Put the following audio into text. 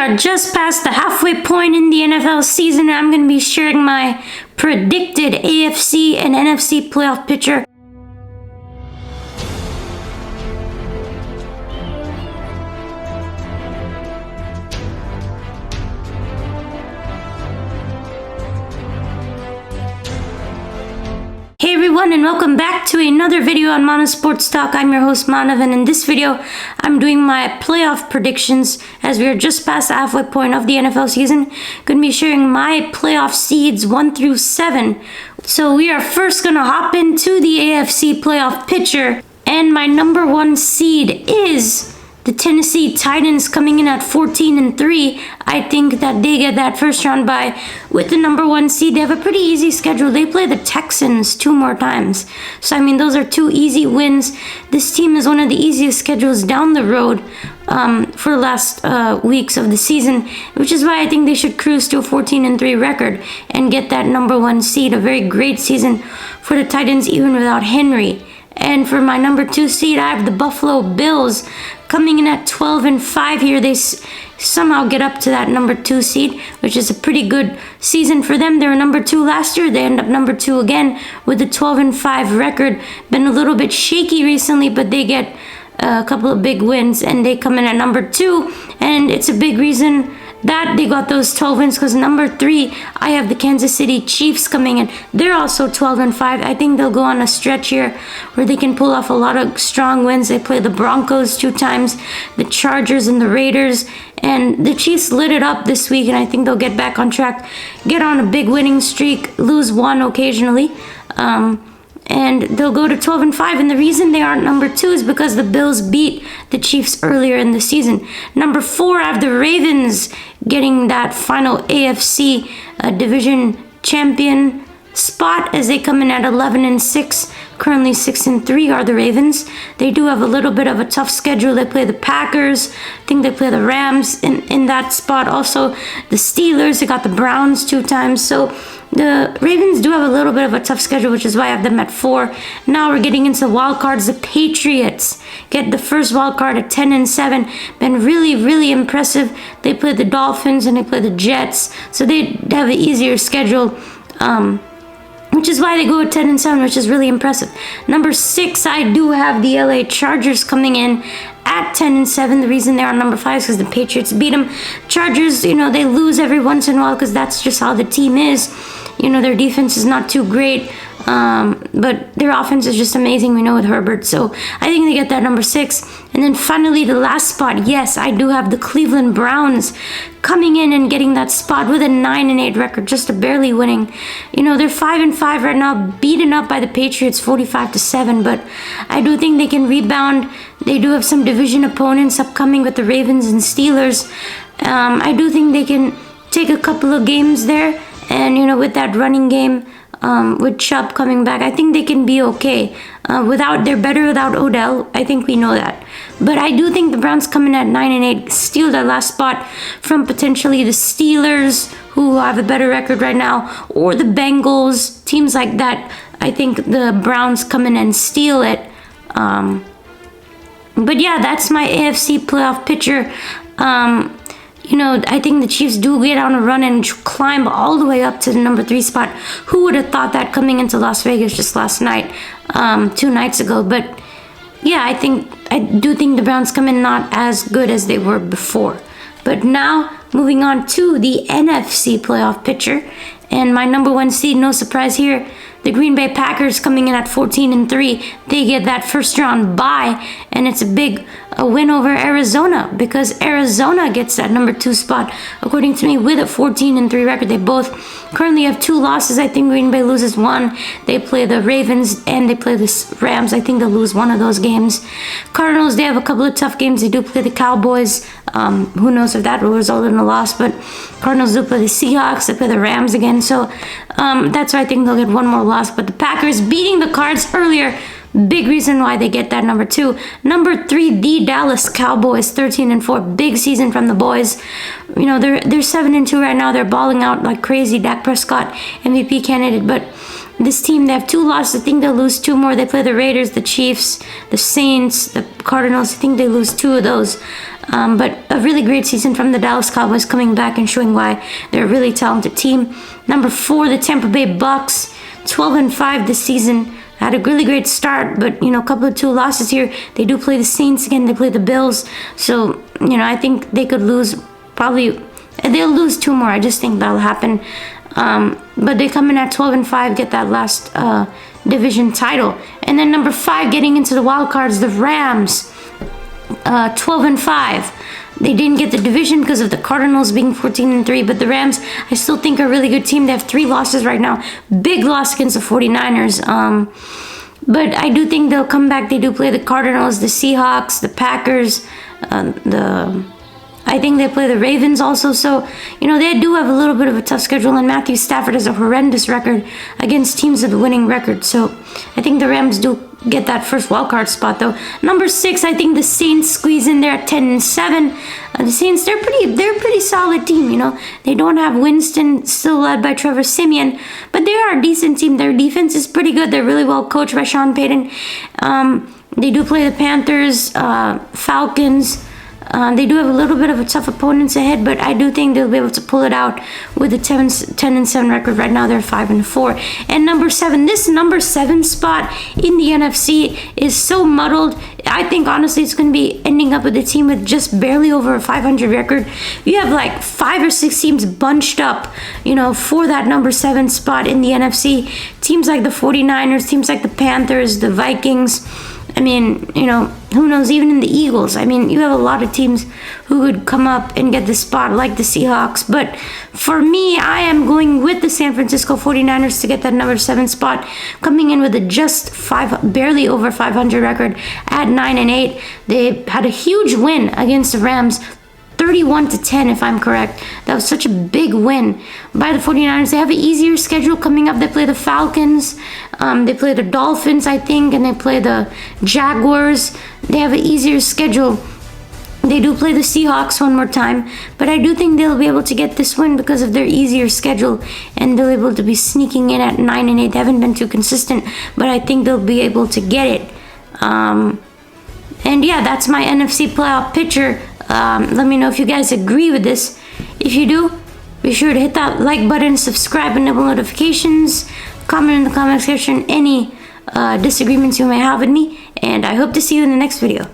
are just past the halfway point in the NFL season. I'm going to be sharing my predicted AFC and NFC playoff picture. Hey everyone, and welcome back to another video on Manav Sports Talk. I'm your host Manav, and in this video I'm doing my playoff predictions as we are just past the halfway point of the NFL season. Going to be sharing my playoff seeds 1 through 7. So we are first going to hop into the AFC playoff picture, and my number 1 seed is the Tennessee Titans, coming in at 14-3. I think that they get that first round bye with the number 1 seed. They have a pretty easy schedule. They play the Texans 2 more times. So, I mean, those are 2 easy wins. This team is one of the easiest schedules down the road for the last weeks of the season, which is why I think they should cruise to a 14-3 record and get that number 1 seed. A very great season for the Titans, even without Henry. And for my number 2 seed, I have the Buffalo Bills coming in at 12-5 here. They somehow get up to that number 2 seed, which is a pretty good season for them. They were number 2 last year. They end up number 2 again with a 12-5 record. Been a little bit shaky recently, but they get a couple of big wins, and they come in at number 2. And it's a big reason that they got those 12 wins, because number 3, I have the Kansas City Chiefs coming in. They're also 12-5. I think they'll go on a stretch here where they can pull off a lot of strong wins. They play the Broncos 2 times, the Chargers and the Raiders, and the Chiefs lit it up this week, and I think they'll get back on track, get on a big winning streak, lose one occasionally, and they'll go to 12-5. And the reason they aren't number 2 is because the Bills beat the Chiefs earlier in the season. Number 4, I have the Ravens getting that final AFC division champion spot as they come in at 11-6. Currently 6-3 are the Ravens. They do have a little bit of a tough schedule. They play the Packers. I think they play the Rams in that spot. Also the Steelers. They got the Browns 2 times. So the Ravens do have a little bit of a tough schedule, which is why I have them at 4. Now we're getting into wild cards. The Patriots get the first wild card at 10-7. Been really, really impressive. They play the Dolphins and they play the Jets. So they have an easier schedule. Which is why they go at 10-7, which is really impressive. Number 6, I do have the LA Chargers coming in at 10-7. The reason they're on number 5 is because the Patriots beat them. Chargers, they lose every once in a while because that's just how the team is. Their defense is not too great, but their offense is just amazing, we know, with Herbert. So I think they get that number 6. And then finally, the last spot, yes, I do have the Cleveland Browns coming in and getting that spot with a 9-8 record, just barely winning. They're 5-5 right now, beaten up by the Patriots 45-7, but I do think they can rebound. They do have some division opponents upcoming with the Ravens and Steelers. I do think they can take a couple of games there, and with that running game, with Chubb coming back, I think they can be okay. They're better without Odell. I think we know that. But I do think the Browns come in at 9-8, steal that last spot from potentially the Steelers, who have a better record right now, or the Bengals, teams like that. I think the Browns come in and steal it. But yeah, that's my AFC playoff picture. I think the Chiefs do get on a run and climb all the way up to the number 3 spot. Who would have thought that coming into Las Vegas just last night, 2 nights ago? But yeah, I do think the Browns come in not as good as they were before. But now, moving on to the NFC playoff picture. And my number 1 seed, no surprise here, the Green Bay Packers coming in at 14-3. They get that first round bye, and it's a big win over Arizona, because Arizona gets that number 2 spot, according to me, with a 14-3 record. They both currently have 2 losses. I think Green Bay loses 1. They play the Ravens and they play the Rams. I think they'll lose one of those games. Cardinals, they have a couple of tough games. They do play the Cowboys. Who knows if that will result in a loss, but Cardinals do play the Seahawks. They play the Rams again. So that's why I think they'll get one more loss. But the Packers beating the Cards earlier, big reason why they get that number 2. Number 3, the Dallas Cowboys, 13-4. Big season from the boys. They're 7-2 right now. They're balling out like crazy. Dak Prescott, MVP candidate. But this team, they have 2 losses. I think they'll lose 2 more. They play the Raiders, the Chiefs, the Saints, the Cardinals. I think they lose 2 of those. But a really great season from the Dallas Cowboys, coming back and showing why they're a really talented team. Number 4, the Tampa Bay Bucks, 12-5 this season. Had a really great start, but a couple of 2 losses here. They do play the Saints again. They play the Bills. So I think they could lose. Probably they'll lose 2 more. I just think that'll happen. But they come in at 12-5, get that last division title. And then number 5, getting into the wild cards, the Rams, 12-5. They didn't get the division because of the Cardinals being 14-3, but the Rams, I still think, are a really good team. They have 3 losses right now. Big loss against the 49ers. But I do think they'll come back. They do play the Cardinals, the Seahawks, the Packers, I think they play the Ravens also. So, they do have a little bit of a tough schedule, and Matthew Stafford has a horrendous record against teams with a winning record. So, I think the Rams do get that first wildcard spot, though. Number 6, I think the Saints squeeze in there at 10-7. The Saints, they're a pretty solid team, They don't have Winston, still led by Trevor Siemian, but they are a decent team. Their defense is pretty good. They're really well coached by Sean Payton. They do play the Panthers, Falcons. They do have a little bit of a tough opponents ahead, but I do think they'll be able to pull it out with a 10-7 record. Right now they're 5-4. And number 7, this number 7 spot in the NFC is so muddled. I think honestly it's going to be ending up with a team with just barely over a 500 record. You have like 5 or 6 teams bunched up, for that number 7 spot in the NFC. Teams like the 49ers, teams like the Panthers, the Vikings. I mean, who knows, even in the Eagles. I mean, you have a lot of teams who would come up and get the spot, like the Seahawks. But for me, I am going with the San Francisco 49ers to get that number 7 spot, coming in with a barely over 500 record at 9-8. They had a huge win against the Rams, 31-10, if I'm correct. That was such a big win by the 49ers. They have an easier schedule coming up. They play the Falcons, they play the Dolphins, I think, and they play the Jaguars. They have an easier schedule. They do play the Seahawks one more time, but I do think they'll be able to get this win because of their easier schedule, and they'll be able to be sneaking in at 9-8. They haven't been too consistent, but I think they'll be able to get it. And yeah, that's my NFC playoff picture. Let me know if you guys agree with this. If you do, be sure to hit that like button, subscribe, and enable notifications. Comment in the comment section any disagreements you may have with me, and I hope to see you in the next video.